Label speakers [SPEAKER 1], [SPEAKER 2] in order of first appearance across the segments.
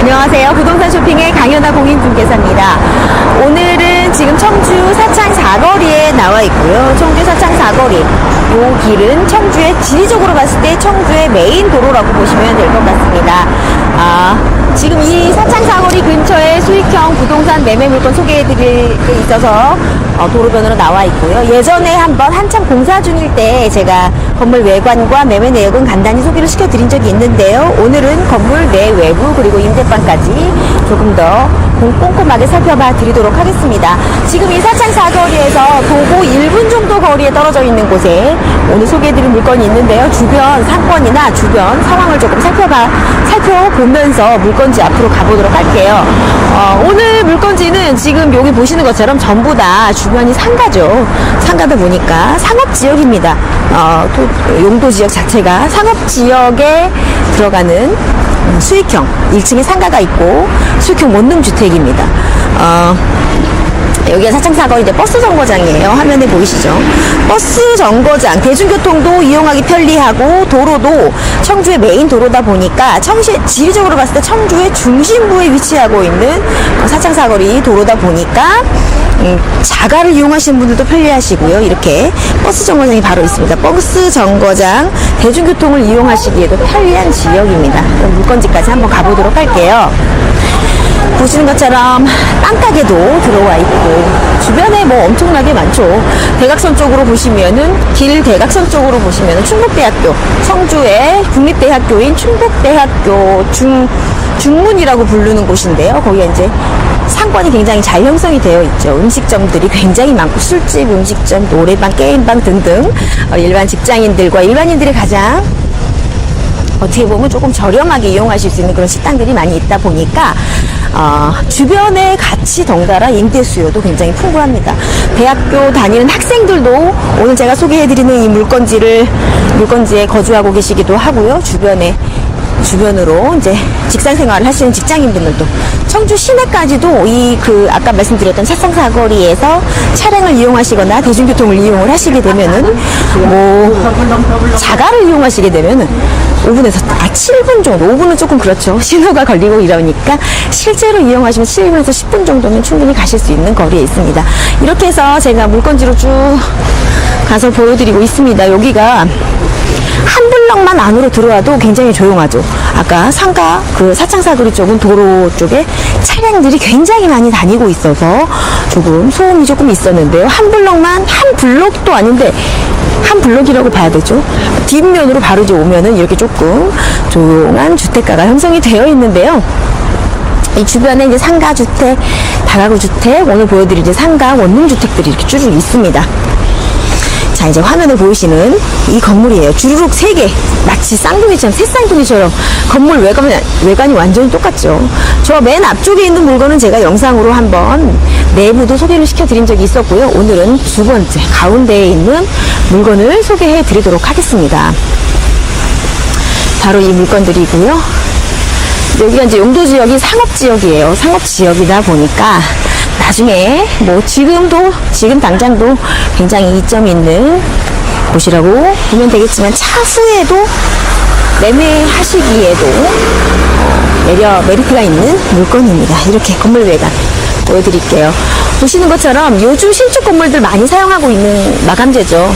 [SPEAKER 1] 안녕하세요. 부동산 쇼핑의 강연아 공인중개사입니다. 오늘은 지금 청주 사창 사거리에 나와 있고요. 청주 사창 사거리. 이 길은 청주의 지리적으로 봤을 때 청주의 메인 도로라고 보시면 될 것 같습니다. 지금 이 사창 사거리 근처에 수익형 부동산 매매 물건 소개해드릴 게 있어서 도로변으로 나와 있고요. 예전에 한참 공사 중일 때 제가 건물 외관과 매매 내역은 간단히 소개를 시켜드린 적이 있는데요. 오늘은 건물 내 외부 그리고 임대방까지 조금 더 꼼꼼하게 살펴봐 드리도록 하겠습니다. 지금 이 사창 사거리에서 도보 1분 정도 거리에 떨어져 있는 곳에 오늘 소개해드릴 물건이 있는데요. 주변 상권이나 주변 상황을 조금 살펴보면서 물건지 앞으로 가보도록 할게요. 오늘 물건지는 지금 여기 보시는 것처럼 전부 다 주변이 상가죠. 상가다 보니까 상업지역입니다. 용도 지역 자체가 상업지역에 들어가는 수익형 1층에 상가가 있고 수익형 원룸주택입니다. 여기가 사창사거리 이제 버스 정거장이에요. 화면에 보이시죠? 버스 정거장, 대중교통도 이용하기 편리하고 도로도 청주의 메인 도로다 보니까 지리적으로 봤을 때 청주의 중심부에 위치하고 있는 사창사거리 도로다 보니까 자가를 이용하시는 분들도 편리하시고요. 이렇게 버스 정거장이 바로 있습니다. 버스 정거장, 대중교통을 이용하시기에도 편리한 지역입니다. 그럼 물건지까지 한번 가보도록 할게요. 보시는 것처럼 빵가게도 들어와 있고 주변에 뭐 엄청나게 많죠. 대각선 쪽으로 보시면은 길 대각선 쪽으로 보시면은 충북대학교, 청주의 국립대학교인 충북대학교 중문이라고 부르는 곳인데요. 거기에 이제 상권이 굉장히 잘 형성이 되어 있죠. 음식점들이 굉장히 많고 술집, 음식점, 노래방, 게임방 등등 일반 직장인들과 일반인들이 가장 어떻게 보면 조금 저렴하게 이용하실 수 있는 그런 식당들이 많이 있다 보니까 주변에 같이 덩달아 임대 수요도 굉장히 풍부합니다. 대학교 다니는 학생들도 오늘 제가 소개해드리는 이 물건지에 거주하고 계시기도 하고요. 주변으로 이제 직장 생활을 하시는 직장인분들도 청주 시내까지도 아까 말씀드렸던 사창사거리에서 차량을 이용하시거나 대중교통을 이용을 하시게 되면은 자가를 이용하시게 되면은 5분에서 7분 정도, 5분은 조금 그렇죠. 신호가 걸리고 이러니까 실제로 이용하시면 7분에서 10분 정도면 충분히 가실 수 있는 거리에 있습니다. 이렇게 해서 제가 물건지로 쭉 가서 보여드리고 있습니다. 여기가 한 블럭만 안으로 들어와도 굉장히 조용하죠. 아까 사창사거리 쪽은 도로 쪽에 차량들이 굉장히 많이 다니고 있어서 조금 소음이 조금 있었는데요. 한 블럭도 아닌데 한 블럭이라고 봐야 되죠. 뒷면으로 바로 이제 오면은 이렇게 조금 조용한 주택가가 형성이 되어 있는데요. 이 주변에 이제 상가주택, 다가구주택, 오늘 보여드릴 이제 상가, 원룸주택들이 이렇게 쭉 있습니다. 자, 이제 화면에 보이시는 이 건물이에요. 주르륵 3개. 마치 쌍둥이처럼, 새쌍둥이처럼 건물 외관이 완전히 똑같죠. 저 맨 앞쪽에 있는 물건은 제가 영상으로 한번 내부도 소개를 시켜드린 적이 있었고요. 오늘은 두 번째, 가운데에 있는 물건을 소개해 드리도록 하겠습니다. 바로 이 물건들이고요. 여기가 이제 용도지역이 상업지역이에요. 상업지역이다 보니까 나중에 지금 당장도 굉장히 이점이 있는 곳이라고 보면 되겠지만 차후에도 매매하시기에도 메리트가 있는 물건입니다. 이렇게 건물 외관 보여드릴게요. 보시는 것처럼 요즘 신축 건물들 많이 사용하고 있는 마감재죠.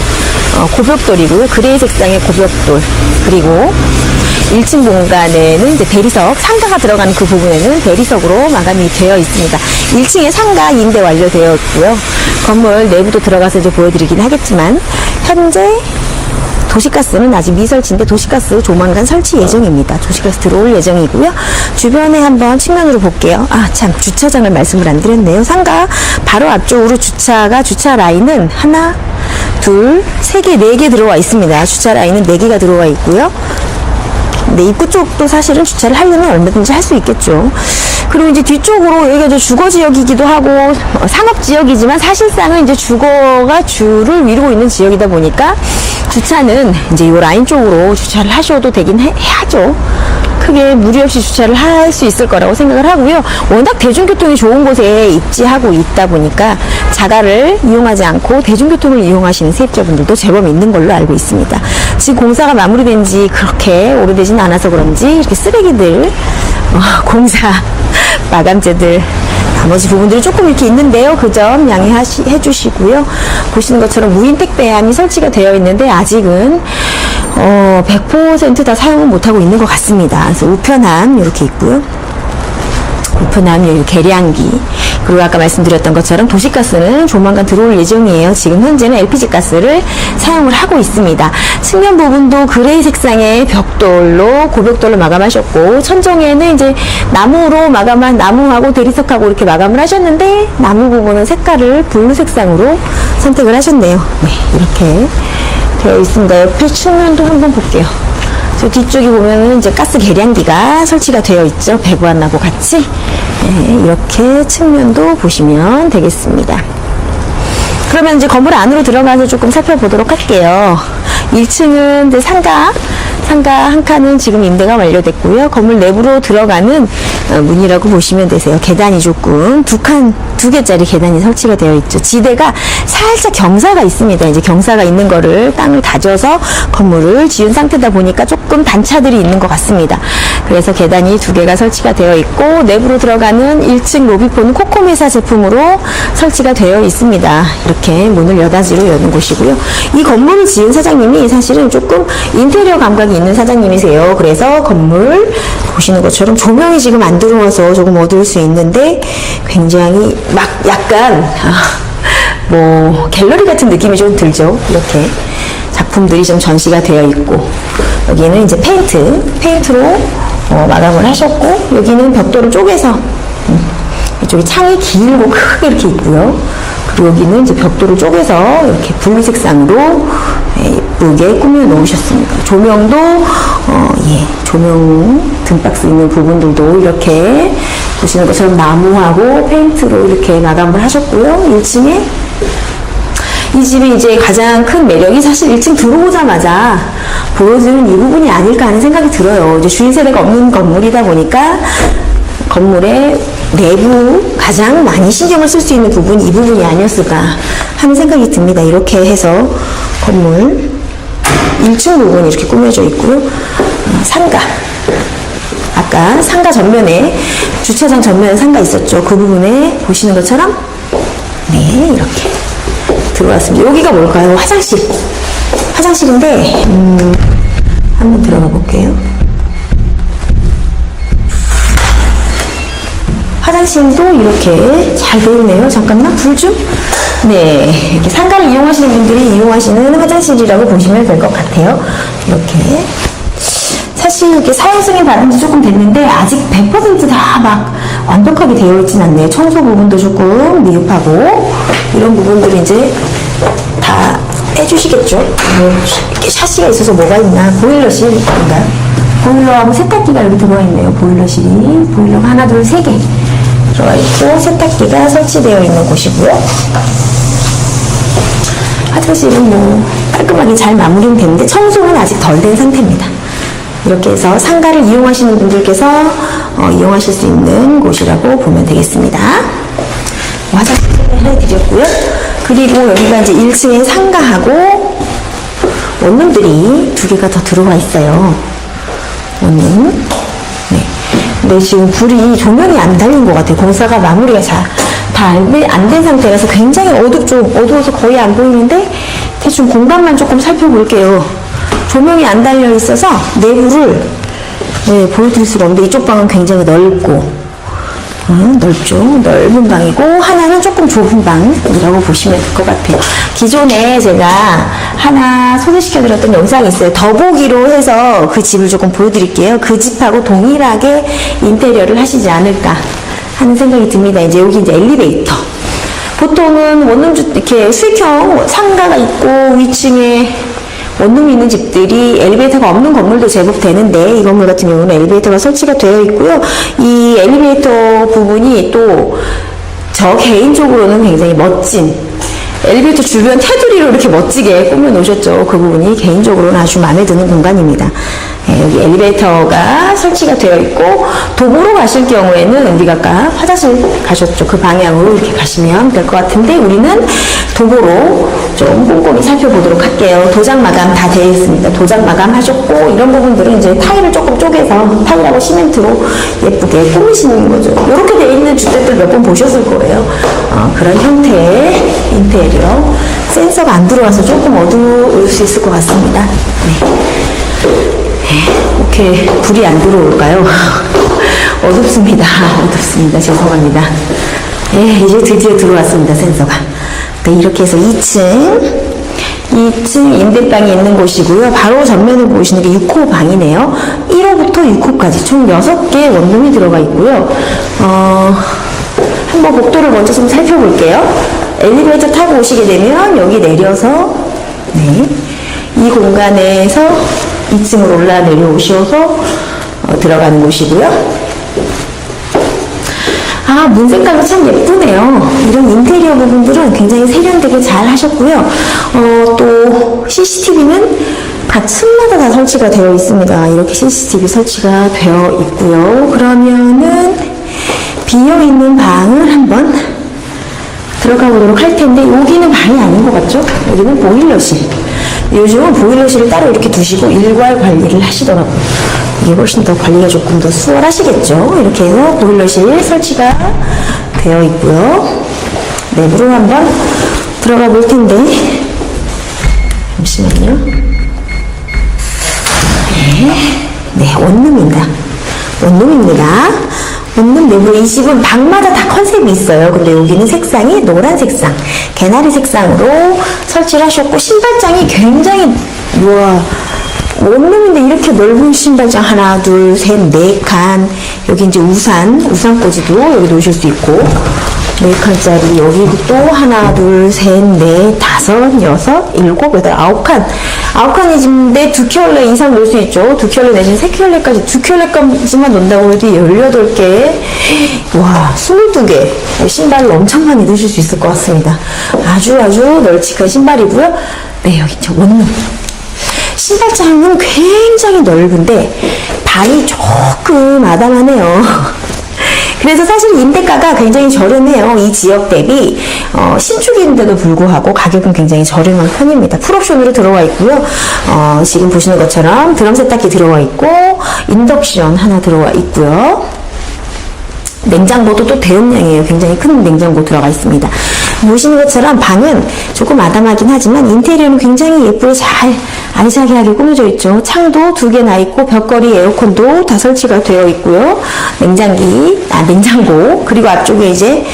[SPEAKER 1] 고벽돌이고요. 그레이 색상의 고벽돌, 그리고 1층 공간에는 이제 대리석, 상가가 들어가는 그 부분에는 대리석으로 마감이 되어 있습니다. 1층에 상가 임대 완료되어 있고요. 건물 내부도 들어가서 이제 보여드리긴 하겠지만 현재 도시가스는 아직 미설치인데 도시가스 조만간 설치 예정입니다. 도시가스 들어올 예정이고요. 주변에 한번 측면으로 볼게요. 참 주차장을 말씀을 안 드렸네요. 상가 바로 앞쪽으로 주차 라인은 하나, 둘, 3개, 4개 들어와 있습니다. 주차 라인은 4개가 들어와 있고요. 네, 입구 쪽도 사실은 주차를 하려면 얼마든지 할 수 있겠죠. 그리고 이제 뒤쪽으로 여기가 이제 주거지역이기도 하고 상업지역이지만 사실상은 이제 주거가 주를 이루고 있는 지역이다 보니까 주차는 이제 이 라인 쪽으로 주차를 하셔도 되긴 해야죠. 크게 무리 없이 주차를 할 수 있을 거라고 생각을 하고요. 워낙 대중교통이 좋은 곳에 입지하고 있다 보니까 자가를 이용하지 않고 대중교통을 이용하시는 세입자분들도 제법 있는 걸로 알고 있습니다. 지금 공사가 마무리된 지 그렇게 오래되진 않아서 그런지 이렇게 쓰레기들 공사 마감재들 나머지 부분들이 조금 이렇게 있는데요. 그 점 양해해 주시고요. 보시는 것처럼 무인 택배함이 설치가 되어 있는데 아직은 100% 다 사용은 못하고 있는 것 같습니다. 그래서 우편함 이렇게 있고요. 우편함, 여기 계량기, 그리고 아까 말씀드렸던 것처럼 도시가스는 조만간 들어올 예정이에요. 지금 현재는 LPG 가스를 사용을 하고 있습니다. 측면 부분도 그레이 색상의 벽돌로, 고벽돌로 마감하셨고, 천정에는 이제 나무로 마감한, 나무하고 대리석하고 이렇게 마감을 하셨는데, 나무 부분은 색깔을 블루 색상으로 선택을 하셨네요. 네, 이렇게 되어 있습니다. 옆에 측면도 한번 볼게요. 저 뒤쪽에 보면은 이제 가스 계량기가 설치가 되어 있죠. 배관하고 같이. 네, 이렇게 측면도 보시면 되겠습니다. 그러면 이제 건물 안으로 들어가서 조금 살펴보도록 할게요. 1층은 이제 상가 한 칸은 지금 임대가 완료됐고요. 건물 내부로 들어가는 문이라고 보시면 되세요. 계단이 조금 두 개짜리 계단이 설치가 되어 있죠. 지대가 살짝 경사가 있습니다. 이제 경사가 있는 거를 땅을 다져서 건물을 지은 상태다 보니까 조금 단차들이 있는 것 같습니다. 그래서 계단이 두 개가 설치가 되어 있고, 내부로 들어가는 1층 로비폰은 코코메사 제품으로 설치가 되어 있습니다. 이렇게 문을 여닫이로 여는 곳이고요. 이 건물을 지은 사장님이 사실은 조금 인테리어 감각이 있는 사장님이세요. 그래서 건물 보시는 것처럼 조명이 지금 안 들어와서 조금 어두울 수 있는데 굉장히 막 약간 뭐 갤러리 같은 느낌이 좀 들죠. 이렇게 작품들이 좀 전시가 되어 있고, 여기는 이제 페인트로 마감을 하셨고, 여기는 벽돌을 쪼개서 이쪽에 창이 길고 크게 이렇게 있고요. 그리고 여기는 이제 벽돌을 쪼개서 이렇게 블루 색상으로 예쁘게 꾸며 놓으셨습니다. 조명도 조명 등박스 있는 부분들도 이렇게 보시는 것처럼 나무하고 페인트로 이렇게 마감을 하셨고요. 1층에 이 집의 이제 가장 큰 매력이 사실 1층 들어오자마자 보여주는 이 부분이 아닐까 하는 생각이 들어요. 이제 주인 세대가 없는 건물이다 보니까 건물의 내부 가장 많이 신경을 쓸 수 있는 부분이 이 부분이 아니었을까 하는 생각이 듭니다. 이렇게 해서 건물 1층 부분이 이렇게 꾸며져 있고요. 상가, 아까 상가 전면에 주차장 전면에 상가 있었죠. 그 부분에 보시는 것처럼 이렇게 들어왔습니다. 여기가 뭘까요? 화장실인데 한번 들어가 볼게요. 화장실도 이렇게 잘 되어 있네요. 잠깐만, 불 좀. 네, 이렇게 상가를 이용하시는 분들이 이용하시는 화장실이라고 보시면 될 것 같아요. 이렇게. 사실 이렇게 사용승인 받은 지 조금 됐는데 아직 100% 다 막 완벽하게 되어 있진 않네요. 청소 부분도 조금 미흡하고, 이런 부분들이 이제 다 해주시겠죠. 이렇게 샤시가 있어서 뭐가 있나. 보일러실인가요? 보일러하고 세탁기가 여기 들어와 있네요. 보일러가 하나, 둘, 세 개 들어와 있고, 세탁기가 설치되어 있는 곳이고요. 화장실은 뭐 깔끔하게 잘 마무리는 됐는데 청소는 아직 덜 된 상태입니다. 이렇게 해서 상가를 이용하시는 분들께서 이용하실 수 있는 곳이라고 보면 되겠습니다. 화장실 해드렸고요. 그리고 여기가 이제 1층에 상가하고 원룸들이 두 개가 더 들어와 있어요. 원룸. 네. 근데 지금 불이 조명이 안 달린 것 같아요. 공사가 마무리가 다 안 된 상태라서 굉장히 어두워서 거의 안 보이는데, 대충 공간만 조금 살펴볼게요. 조명이 안 달려 있어서 내부를 보여드릴 수가 없는데, 이쪽 방은 굉장히 넓고 넓죠. 넓은 방이고, 하나는 조금 좁은 방이라고 보시면 될 것 같아요. 기존에 제가 하나 소개시켜드렸던 영상이 있어요. 더보기로 해서 그 집을 조금 보여드릴게요. 그 집하고 동일하게 인테리어를 하시지 않을까 하는 생각이 듭니다. 이제 여기 이제 엘리베이터. 보통은 원룸주 이렇게 수익형 상가가 있고 위층에 원룸이 있는 집들이 엘리베이터가 없는 건물도 제법 되는데, 이 건물 같은 경우는 엘리베이터가 설치가 되어 있고요. 이 엘리베이터 부분이 또 저 개인적으로는 굉장히 멋진 엘리베이터 주변 테두리로 이렇게 멋지게 꾸며 놓으셨죠. 그 부분이 개인적으로는 아주 마음에 드는 공간입니다. 네, 여기 엘리베이터가 설치가 되어 있고, 도보로 가실 경우에는 우리가 아까 화장실 가셨죠. 그 방향으로 이렇게 가시면 될 것 같은데, 우리는 도보로 좀 꼼꼼히 살펴보도록 할게요. 도장 마감 다 되어 있습니다. 도장 마감 하셨고, 이런 부분들은 이제 타일을 조금 쪼개서 타일하고 시멘트로 예쁘게 꾸미시는 거죠. 이렇게 되어 있는 주택들 몇 번 보셨을 거예요. 그런 형태의 인테리어. 센서가 안 들어와서 조금 어두울 수 있을 것 같습니다. 네. 이렇게 불이 안 들어올까요? 어둡습니다. 어둡습니다. 죄송합니다. 네, 이제 드디어 들어왔습니다. 센서가. 네, 이렇게 해서 2층 임대방이 있는 곳이고요. 바로 전면을 보시는 게 6호 방이네요. 1호부터 6호까지 총 6개의 원룸이 들어가 있고요. 한번 복도를 먼저 좀 살펴볼게요. 엘리베이터 타고 오시게 되면 여기 내려서, 네, 이 공간에서 2층으로 올라 내려오셔서 들어가는 곳이고요. 문 색깔도 참 예쁘네요. 이런 인테리어 부분들은 굉장히 세련되게 잘 하셨고요. 또 CCTV는 각 층마다 다 설치가 되어 있습니다. 이렇게 CCTV 설치가 되어 있고요. 그러면은 비어있는 방을 한번 들어가 보도록 할 텐데, 여기는 방이 아닌 것 같죠? 여기는 보일러실. 요즘은 보일러실을 따로 이렇게 두시고 일괄 관리를 하시더라고요. 이게 훨씬 더 관리가 조금 더 수월하시겠죠? 이렇게 해서 보일러실 설치가 되어 있고요. 내부로 한번 들어가 볼 텐데, 잠시만요. 네, 원룸입니다. 원룸 내부로 이 집은 방마다 다 컨셉이 있어요. 근데 여기는 색상이 노란 색상, 개나리 색상으로 설치를 하셨고, 신발장이 굉장히, 우와, 원룸인데 이렇게 넓은 신발장 하나, 둘, 셋, 네 칸. 여기 이제 우산꽂이도 여기 놓으실 수 있고, 4칸짜리 여기도 또 하나, 둘, 셋, 넷, 다섯, 여섯, 일곱, 여덟, 9칸. 9칸인데 2켤레 이상 놓을 수 있죠. 2켤레 내지는 3켤레까지, 2켤레까지만 놓는다고 해도 18개, 와, 22개. 신발을 엄청 많이 넣으실 수 있을 것 같습니다. 아주 널찍한 신발이고요. 네, 여기 저 원룸. 신발장은 굉장히 넓은데 방이 조금 아담하네요. 그래서 사실 임대가가 굉장히 저렴해요. 이 지역 대비 신축인데도 불구하고 가격은 굉장히 저렴한 편입니다. 풀옵션으로 들어와 있고요. 지금 보시는 것처럼 드럼 세탁기 들어와 있고, 인덕션 하나 들어와 있고요. 냉장고도 또 대용량이에요. 굉장히 큰 냉장고 들어가 있습니다. 보시는 것처럼 방은 조금 아담하긴 하지만 인테리어는 굉장히 예쁘게 잘 아리자기하게 꾸며져 있죠. 창도 2개나 있고, 벽걸이 에어컨도 다 설치가 되어 있고요. 냉장고, 그리고 앞쪽에 이제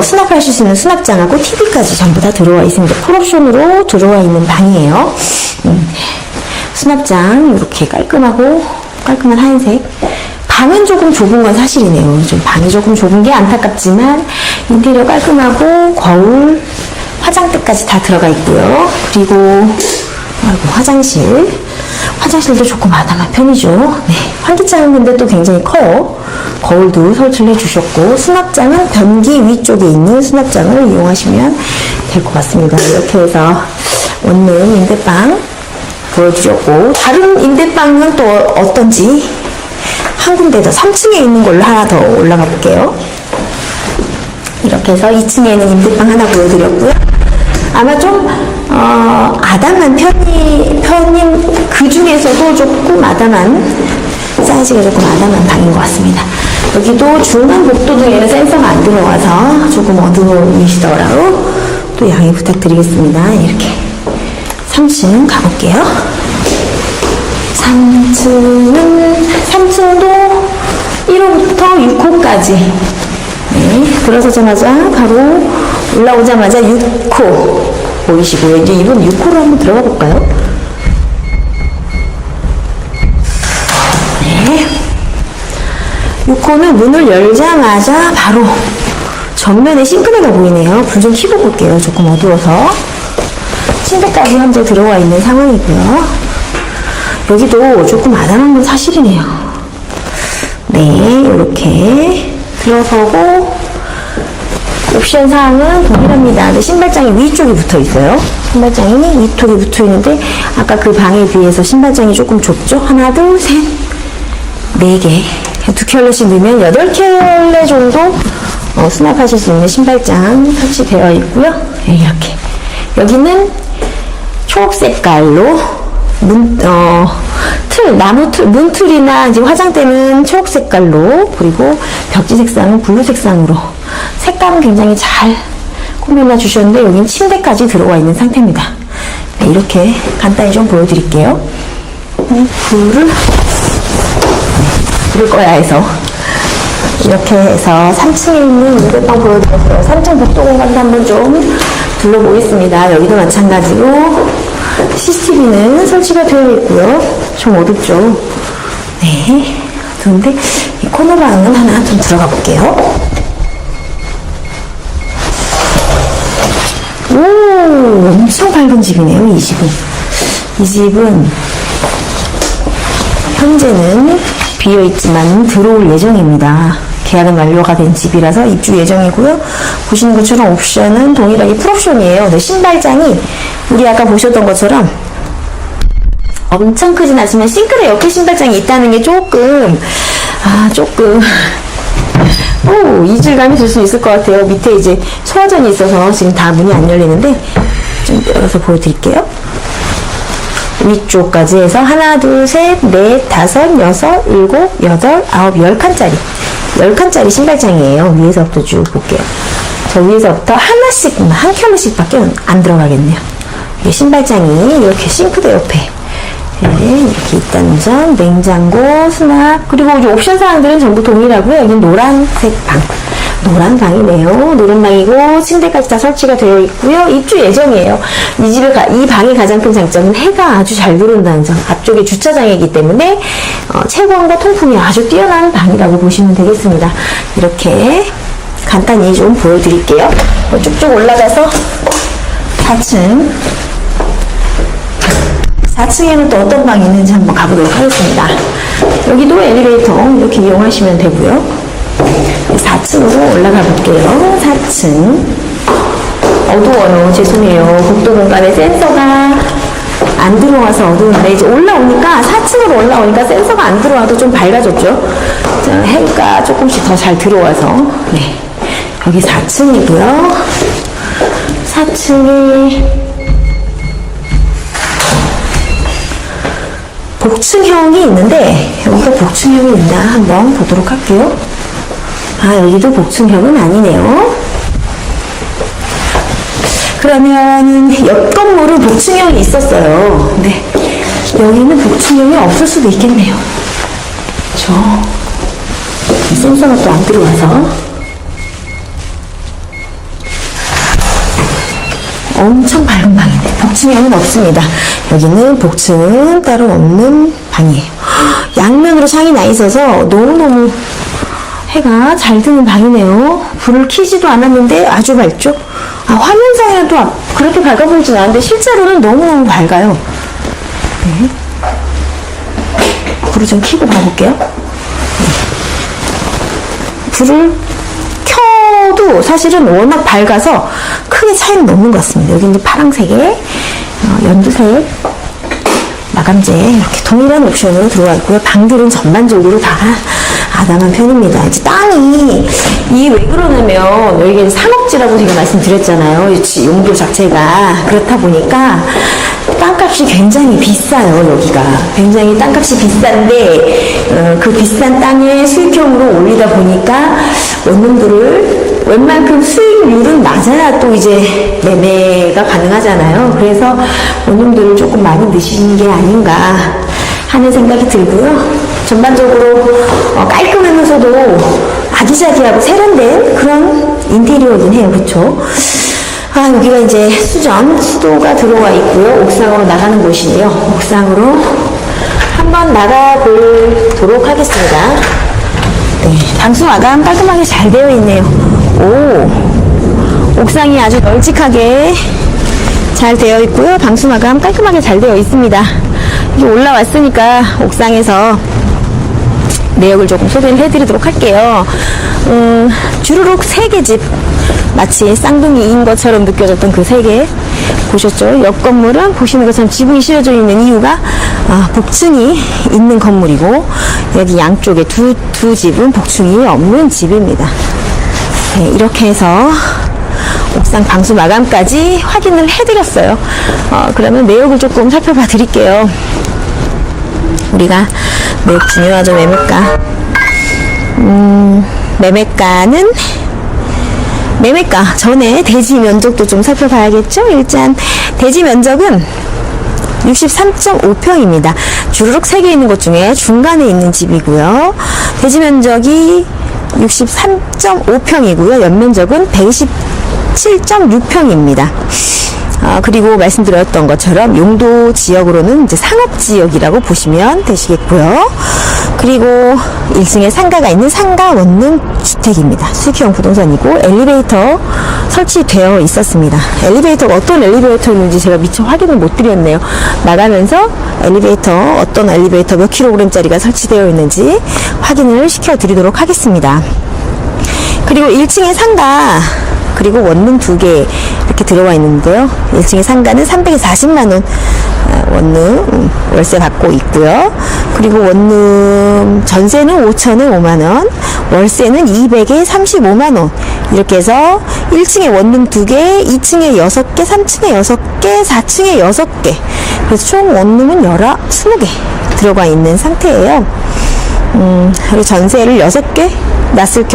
[SPEAKER 1] 수납하실 수 있는 수납장하고 TV까지 전부 다 들어와 있습니다. 풀옵션으로 들어와 있는 방이에요. 수납장 이렇게 깔끔한 하얀색. 방은 조금 좁은 건 사실이네요. 좀 방이 조금 좁은 게 안타깝지만 인테리어 깔끔하고, 거울, 화장대까지 다 들어가 있고요. 그리고 화장실도 조금 아담한 편이죠. 네, 환기장은 근데 또 굉장히 커요. 거울도 설치를 해주셨고, 수납장은 변기 위쪽에 있는 수납장을 이용하시면 될 것 같습니다. 이렇게 해서 원룸 임대방 보여주셨고, 다른 임대방은 또 어떤지 한 군데 더 3층에 있는 걸로 하나 더 올라가 볼게요. 이렇게 해서 2층에 있는 임대방 하나 보여드렸고요. 아마 좀 아담한 편인 그 중에서도 조금 사이즈가 조금 아담한 방인 것 같습니다. 여기도 중간 복도 등에는 센서가 안 들어와서 조금 어두우시더라도 또 양해 부탁드리겠습니다. 이렇게 3층 가볼게요. 3층도 1호부터 6호까지. 네, 들어서자마자 바로 올라오자마자 6호 보이시고요. 이제 이번 6호로 한번 들어가 볼까요? 네. 6호는 문을 열자마자 바로 전면에 싱크대가 보이네요. 불 좀 켜고 볼게요. 조금 어두워서. 침대까지 현재 들어와 있는 상황이고요. 여기도 조금 아담한 건 사실이네요. 네, 이렇게 들어서고, 옵션 사항은 동일합니다. 근데 신발장이 위쪽에 붙어 있어요. 신발장이 위쪽에 붙어 있는데 아까 그 방에 비해서 신발장이 조금 좁죠? 하나, 둘, 셋, 네 개. 두 켤레씩 넣으면 8켤레 정도 수납하실 수 있는 신발장 설치되어 있고요. 네, 이렇게. 여기는 초록 색깔로 문틀이나 이제 화장대는 초록 색깔로, 그리고 벽지 색상은 블루 색상으로 색감은 굉장히 잘 꾸며놔 주셨는데 여기는 침대까지 들어와 있는 상태입니다. 네, 이렇게 간단히 좀 보여드릴게요. 불을 꺼야 해서 이렇게 해서 3층에 있는 무대방 보여드렸어요. 3층 복도 공간도 한번 좀 둘러보겠습니다. 여기도 마찬가지로 CCTV는 설치가 되어 있고요. 좀 어둡죠? 네. 어두운데 이 코너방은 하나 좀 들어가 볼게요. 오, 엄청 밝은 집이네요. 이 집은. 이 집은 현재는 비어있지만 들어올 예정입니다. 계약은 완료가 된 집이라서 입주 예정이고요. 보시는 것처럼 옵션은 동일하게 풀옵션이에요. 네, 신발장이 우리 아까 보셨던 것처럼 엄청 크진 않지만 싱크대 옆에 신발장이 있다는 게 조금 이질감이 들 수 있을 것 같아요. 밑에 이제 소화전이 있어서 지금 다 문이 안 열리는데 좀 열어서 보여드릴게요. 위쪽까지 해서 하나, 둘, 셋, 넷, 다섯, 여섯, 일곱, 여덟, 아홉, 10칸짜리 10칸짜리 신발장이에요. 위에서부터 쭉 볼게요. 저 위에서부터 하나씩, 한 켤레씩밖에 안 들어가겠네요. 이게 신발장이 이렇게 싱크대 옆에 이렇게 있다는 점, 냉장고, 수납, 그리고 이제 옵션 사항들은 전부 동일하고요. 여기는 노란색 방. 노란 방이네요. 노란 방이고 침대까지 다 설치가 되어 있고요. 입주 예정이에요. 이 방의 가장 큰 장점은 해가 아주 잘 들어온다는 점. 앞쪽에 주차장이기 때문에 채광과 통풍이 아주 뛰어난 방이라고 보시면 되겠습니다. 이렇게 간단히 좀 보여드릴게요. 쭉쭉 올라가서 4층에는 또 어떤 방이 있는지 한번 가보도록 하겠습니다. 여기도 엘리베이터 이렇게 이용하시면 되고요. 4층으로 올라가 볼게요. 4층. 어두워요. 죄송해요. 복도 공간에 센서가 안 들어와서 어두운데, 이제 올라오니까, 4층으로 올라오니까 센서가 안 들어와도 좀 밝아졌죠? 해가 조금씩 더 잘 들어와서. 네. 여기 4층이고요. 4층에 복층형이 있는데, 여기가 복층형이 있나 한번 보도록 할게요. 아, 여기도 복층형은 아니네요. 그러면 옆 건물은 복층형이 있었어요. 근데 여기는 복층형이 없을 수도 있겠네요. 센서가 또 안 들어와서. 엄청 밝은 방이네. 복층형은 없습니다. 여기는 복층은 따로 없는 방이에요. 양면으로 창이 나 있어서 너무너무 해가 잘 드는 방이네요. 불을 켜지도 않았는데 아주 밝죠? 화면상에도 그렇게 밝아 보이진 않는데 실제로는 너무너무 밝아요. 네. 불을 좀 켜고 봐볼게요. 불을 켜도 사실은 워낙 밝아서 크게 차이는 없는 것 같습니다. 여기 이제 파란색에 연두색 마감재 이렇게 동일한 옵션으로 들어와 있고요. 방들은 전반적으로 다 아담한 편입니다. 이제 땅이 왜 그러냐면 여기가 산업지라고 제가 말씀드렸잖아요. 용도 자체가 그렇다 보니까 땅값이 굉장히 비싸요. 여기가 굉장히 땅값이 비싼데 그 비싼 땅에 수익형으로 올리다 보니까 원룸들을 웬만큼 수익률은 낮아야 또 이제 매매가 가능하잖아요. 그래서 원룸들을 조금 많이 넣으시는 게 아닌가 하는 생각이 들고요. 전반적으로 깔끔하면서도 아기자기하고 세련된 그런 인테리어긴 해요. 그쵸? 여기가 이제 수도가 들어와 있고요. 옥상으로 나가는 곳이에요. 옥상으로 한번 나가보도록 하겠습니다. 네, 방수 마감 깔끔하게 잘 되어 있네요. 옥상이 아주 널찍하게 잘 되어 있고요. 방수 마감 깔끔하게 잘 되어 있습니다. 이제 올라왔으니까 옥상에서 내역을 조금 소개를 해드리도록 할게요. 주르륵 3개 집 마치 쌍둥이인 것처럼 느껴졌던 그 세계 보셨죠? 옆 건물은 보시는 것처럼 지붕이 씌워져 있는 이유가 복층이 있는 건물이고, 여기 양쪽에 두 집은 복층이 없는 집입니다. 네, 이렇게 해서 옥상 방수 마감까지 확인을 해드렸어요. 그러면 내역을 조금 살펴봐 드릴게요. 우리가 내역 중요하죠. 매매가. 매매가 전에 대지 면적도 좀 살펴봐야겠죠. 일단 대지 면적은 63.5평입니다. 주르륵 3개 있는 것 중에 중간에 있는 집이고요. 대지 면적이 63.5평이고요. 연면적은 127.6평입니다. 그리고 말씀드렸던 것처럼 용도 지역으로는 이제 상업지역이라고 보시면 되시겠고요. 그리고 1층에 상가가 있는 상가 원룸 주택입니다. 수익형 부동산이고 엘리베이터 설치되어 있었습니다. 엘리베이터가 어떤 엘리베이터였는지 제가 미처 확인을 못 드렸네요. 나가면서 어떤 엘리베이터 몇 킬로그램짜리가 설치되어 있는지 확인을 시켜드리도록 하겠습니다. 그리고 1층에 상가 그리고 원룸 2개 이렇게 들어와 있는데요. 1층의 상가는 340만원 원룸 월세 받고 있고요. 그리고 원룸 전세는 5천에 5만원, 월세는 200에 35만원. 이렇게 해서 1층에 원룸 2개, 2층에 6개, 3층에 6개, 4층에 6개. 그래서 총 원룸은 20개 들어가 있는 상태예요. 그리고 전세를 6개 났을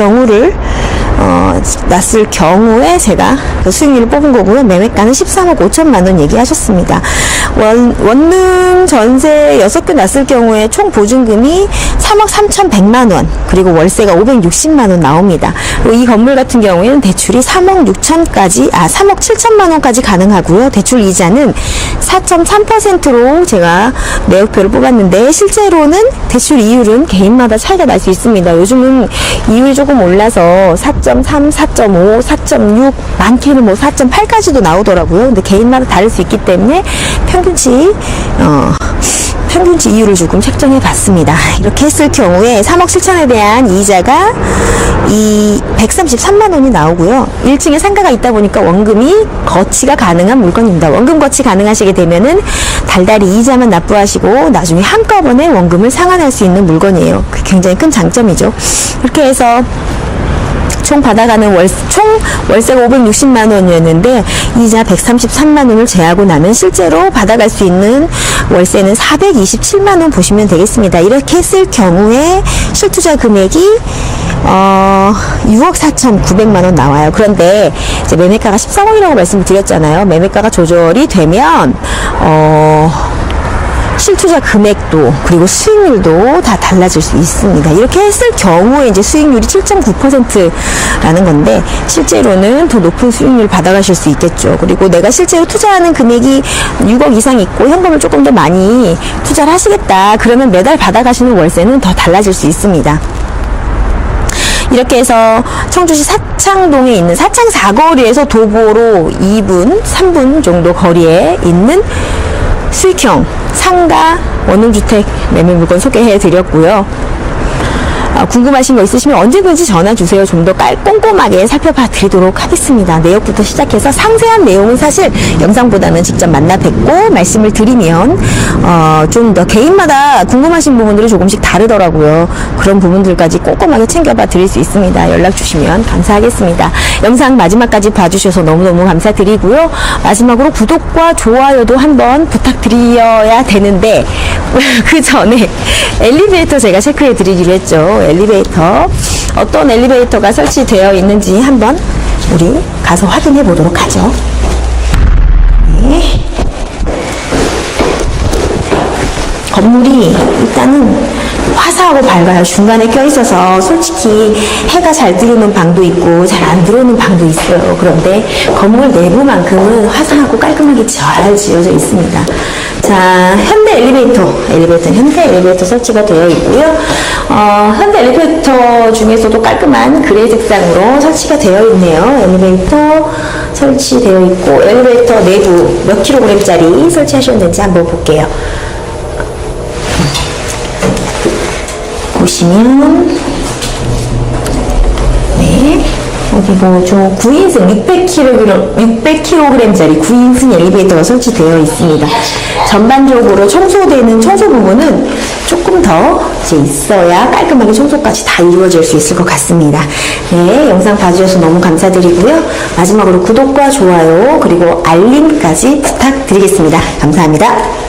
[SPEAKER 1] 경우에 제가 그 수익률을 뽑은 거고요. 매매가는 13억 5천만 원 얘기하셨습니다. 원룸 전세 6개 났을 경우에 총 보증금이 3억 3,100만 원, 그리고 월세가 560만 원 나옵니다. 그리고 이 건물 같은 경우에는 대출이 3억 7천만 원까지 가능하고요. 대출 이자는 4.3%로 제가 내역표를 뽑았는데, 실제로는 대출 이율은 개인마다 차이가 날 수 있습니다. 요즘은 이율이 조금 올라서 4.3, 4.5, 4.6, 많게는 뭐 4.8까지도 나오더라고요. 근데 개인마다 다를 수 있기 때문에 평균치 이율을 조금 책정해 봤습니다. 이렇게 했을 경우에 3억 7천에 대한 이자가 133만 원이 나오고요. 1층에 상가가 있다 보니까 원금이 거치가 가능한 물건입니다. 원금 거치 가능하시게 되면은 달달이 이자만 납부하시고 나중에 한꺼번에 원금을 상환할 수 있는 물건이에요. 그게 굉장히 큰 장점이죠. 이렇게 해서 총 받아가는 총 월세가 560만 원이었는데 이자 133만 원을 제하고 나면 실제로 받아갈 수 있는 월세는 427만 원 보시면 되겠습니다. 이렇게 했을 경우에 실투자 금액이 6억 4,900만 원 나와요. 그런데 이제 매매가가 13억이라고 말씀을 드렸잖아요. 매매가가 조절이 되면 실투자 금액도 그리고 수익률도 다 달라질 수 있습니다. 이렇게 했을 경우에 이제 수익률이 7.9%라는 건데, 실제로는 더 높은 수익률 받아가실 수 있겠죠. 그리고 내가 실제로 투자하는 금액이 6억 이상 있고 현금을 조금 더 많이 투자를 하시겠다, 그러면 매달 받아가시는 월세는 더 달라질 수 있습니다. 이렇게 해서 청주시 사창동에 있는 사창 사거리에서 도보로 2분, 3분 정도 거리에 있는 수익형 상가 원룸주택 매매 물건 소개해 드렸고요. 궁금하신 거 있으시면 언제든지 전화 주세요. 좀 더 꼼꼼하게 살펴봐 드리도록 하겠습니다. 내역부터 시작해서 상세한 내용은 사실 영상보다는 직접 만나 뵙고 말씀을 드리면 좀 더 개인마다 궁금하신 부분들이 조금씩 다르더라고요. 그런 부분들까지 꼼꼼하게 챙겨봐 드릴 수 있습니다. 연락 주시면 감사하겠습니다. 영상 마지막까지 봐주셔서 너무너무 감사드리고요. 마지막으로 구독과 좋아요도 한번 부탁드려야 되는데 그 전에 엘리베이터 제가 체크해 드리기로 했죠. 엘리베이터, 어떤 엘리베이터가 설치되어 있는지 한번 우리 가서 확인해 보도록 하죠. 네. 건물이 일단은 화사하고 밝아요. 중간에 껴있어서 솔직히 해가 잘 들어오는 방도 있고 잘 안 들어오는 방도 있어요. 그런데 건물 내부만큼은 화사하고 깔끔하게 잘 지어져 있습니다. 자, 현대 엘리베이터는 현대 엘리베이터 설치가 되어 있고요. 현대 엘리베이터 중에서도 깔끔한 그레이 색상으로 설치가 되어 있네요. 엘리베이터 설치되어 있고, 엘리베이터 내부 몇 킬로그램짜리 설치하셨는지 한번 볼게요. 보시면, 네, 여기 뭐좀 9인승 600kg짜리 9인승 엘리베이터가 설치되어 있습니다. 전반적으로 청소되는 청소 부분은 조금 더 이제 있어야 깔끔하게 청소까지 다 이루어질 수 있을 것 같습니다. 네, 영상 봐주셔서 너무 감사드리고요. 마지막으로 구독과 좋아요 그리고 알림까지 부탁드리겠습니다. 감사합니다.